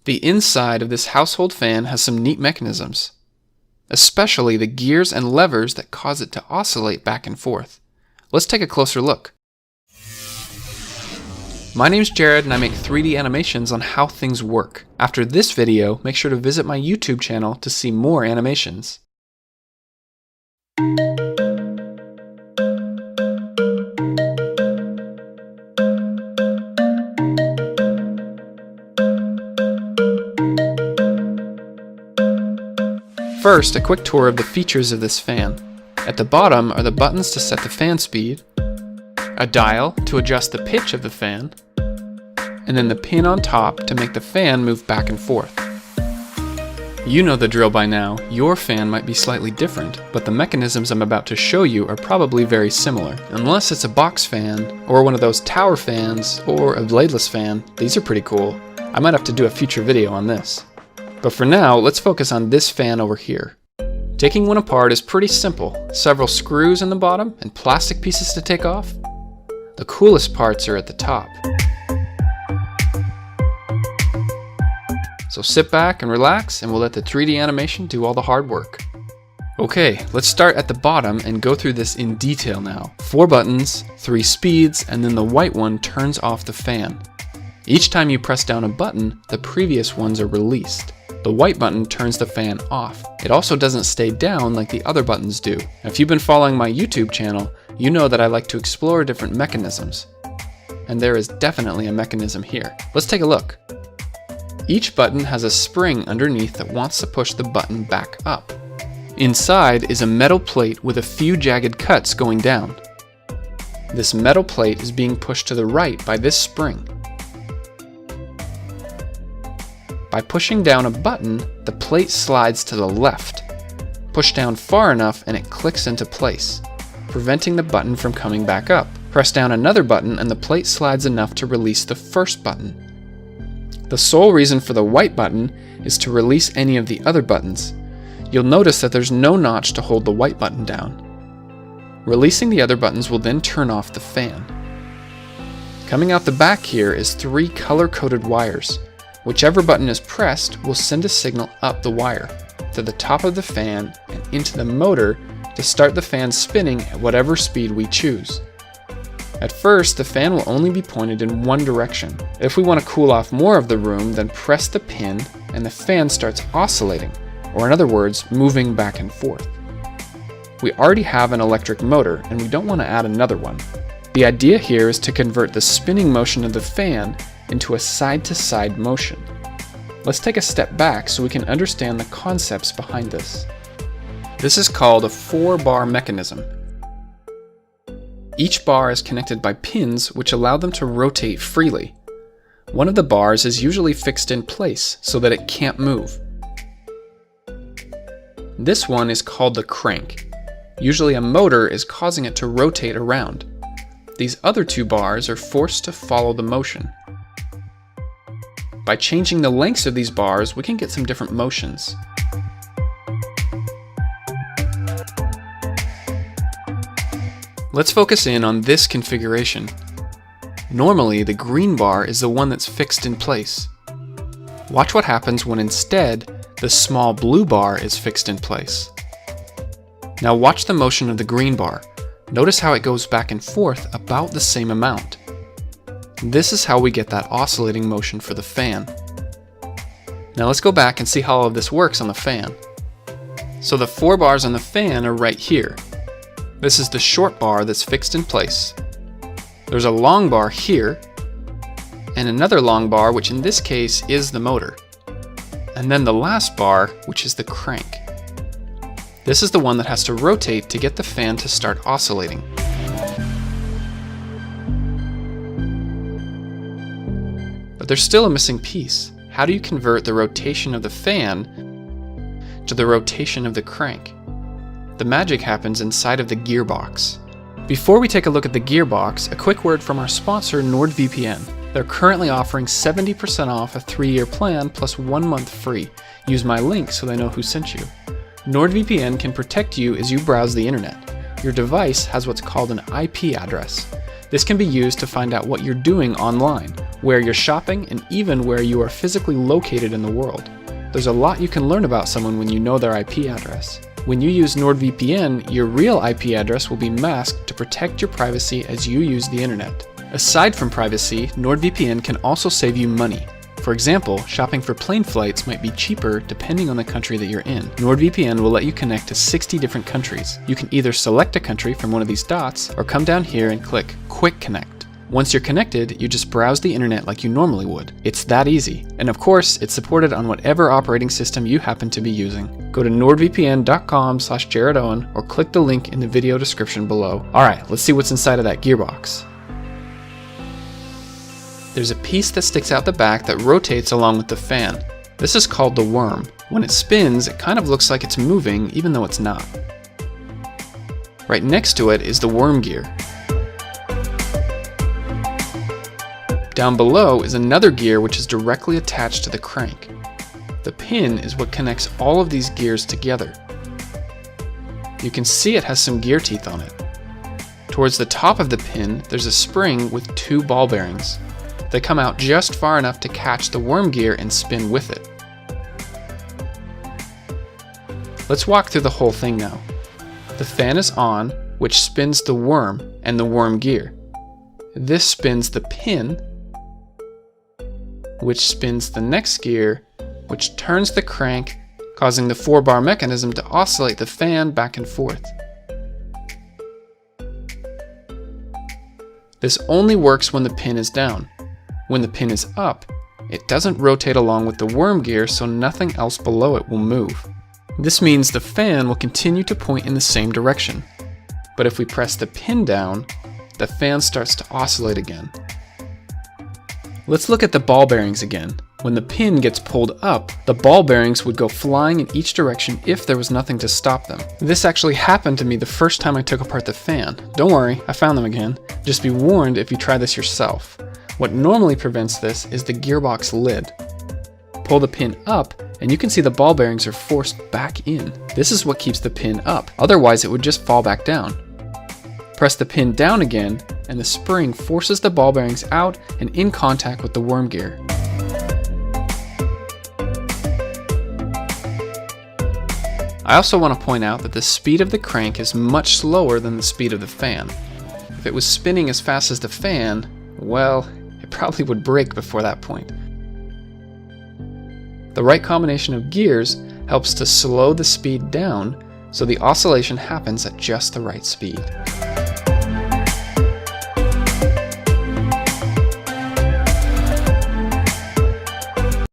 The inside of this household fan has some neat mechanisms, especially the gears and levers that cause it to oscillate back and forth. Let's take a closer look. My name's Jared and I make 3D animations on how things work. After this video, make sure to visit my YouTube channel to see more animations. First, a quick tour of the features of this fan. At the bottom are the buttons to set the fan speed, a dial to adjust the pitch of the fan, and then the pin on top to make the fan move back and forth. You know the drill by now. Your fan might be slightly different, but the mechanisms I'm about to show you are probably very similar. Unless it's a box fan, or one of those tower fans, or a bladeless fan. These are pretty cool. I might have to do a future video on this. But for now, let's focus on this fan over here. Taking one apart is pretty simple. Several screws in the bottom and plastic pieces to take off. The coolest parts are at the top. So sit back and relax and we'll let the 3D animation do all the hard work. Okay, let's start at the bottom and go through this in detail now. 4 buttons, 3 speeds, and then the white one turns off the fan. Each time you press down a button, the previous ones are released. The white button turns the fan off. It also doesn't stay down like the other buttons do. Now, if you've been following my YouTube channel, you know that I like to explore different mechanisms. And there is definitely a mechanism here. Let's take a look. Each button has a spring underneath that wants to push the button back up. Inside is a metal plate with a few jagged cuts going down. This metal plate is being pushed to the right by this spring. By pushing down a button, the plate slides to the left. Push down far enough and it clicks into place, preventing the button from coming back up. Press down another button and the plate slides enough to release the first button. The sole reason for the white button is to release any of the other buttons. You'll notice that there's no notch to hold the white button down. Releasing the other buttons will then turn off the fan. Coming out the back here is 3 color-coded wires. Whichever button is pressed will send a signal up the wire, to the top of the fan and into the motor to start the fan spinning at whatever speed we choose. At first, the fan will only be pointed in one direction. If we want to cool off more of the room, then press the pin and the fan starts oscillating, or in other words, moving back and forth. We already have an electric motor and we don't want to add another one. The idea here is to convert the spinning motion of the fan into a side-to-side motion. Let's take a step back so we can understand the concepts behind this. This is called a 4-bar mechanism. Each bar is connected by pins which allow them to rotate freely. One of the bars is usually fixed in place so that it can't move. This one is called the crank. Usually a motor is causing it to rotate around. These other 2 bars are forced to follow the motion. By changing the lengths of these bars, we can get some different motions. Let's focus in on this configuration. Normally, the green bar is the one that's fixed in place. Watch what happens when instead, the small blue bar is fixed in place. Now watch the motion of the green bar. Notice how it goes back and forth about the same amount. This is how we get that oscillating motion for the fan. Now let's go back and see how all of this works on the fan. So the 4 bars on the fan are right here. This is the short bar that's fixed in place. There's a long bar here, and another long bar, which in this case is the motor. And then the last bar, which is the crank. This is the one that has to rotate to get the fan to start oscillating. But there's still a missing piece. How do you convert the rotation of the fan to the rotation of the crank? The magic happens inside of the gearbox. Before we take a look at the gearbox, a quick word from our sponsor, NordVPN. They're currently offering 70% off a 3-year plan plus 1 month free. Use my link so they know who sent you. NordVPN can protect you as you browse the internet. Your device has what's called an IP address. This can be used to find out what you're doing online, where you're shopping, and even where you are physically located in the world. There's a lot you can learn about someone when you know their IP address. When you use NordVPN, your real IP address will be masked to protect your privacy as you use the internet. Aside from privacy, NordVPN can also save you money. For example, shopping for plane flights might be cheaper depending on the country that you're in. NordVPN will let you connect to 60 different countries. You can either select a country from one of these dots, or come down here and click Quick Connect. Once you're connected, you just browse the internet like you normally would. It's that easy. And of course, it's supported on whatever operating system you happen to be using. Go to nordvpn.com/JaredOwen or click the link in the video description below. Alright, let's see what's inside of that gearbox. There's a piece that sticks out the back that rotates along with the fan. This is called the worm. When it spins, it kind of looks like it's moving even though it's not. Right next to it is the worm gear. Down below is another gear which is directly attached to the crank. The pin is what connects all of these gears together. You can see it has some gear teeth on it. Towards the top of the pin, there's a spring with 2 ball bearings. They come out just far enough to catch the worm gear and spin with it. Let's walk through the whole thing now. The fan is on, which spins the worm and the worm gear. This spins the pin, which spins the next gear, which turns the crank, causing the 4-bar mechanism to oscillate the fan back and forth. This only works when the pin is down. When the pin is up, it doesn't rotate along with the worm gear, so nothing else below it will move. This means the fan will continue to point in the same direction. But if we press the pin down, the fan starts to oscillate again. Let's look at the ball bearings again. When the pin gets pulled up, the ball bearings would go flying in each direction if there was nothing to stop them. This actually happened to me the first time I took apart the fan. Don't worry, I found them again. Just be warned if you try this yourself. What normally prevents this is the gearbox lid. Pull the pin up, and you can see the ball bearings are forced back in. This is what keeps the pin up, otherwise it would just fall back down. Press the pin down again, and the spring forces the ball bearings out and in contact with the worm gear. I also want to point out that the speed of the crank is much slower than the speed of the fan. If it was spinning as fast as the fan, well, it probably would break before that point. The right combination of gears helps to slow the speed down, so the oscillation happens at just the right speed.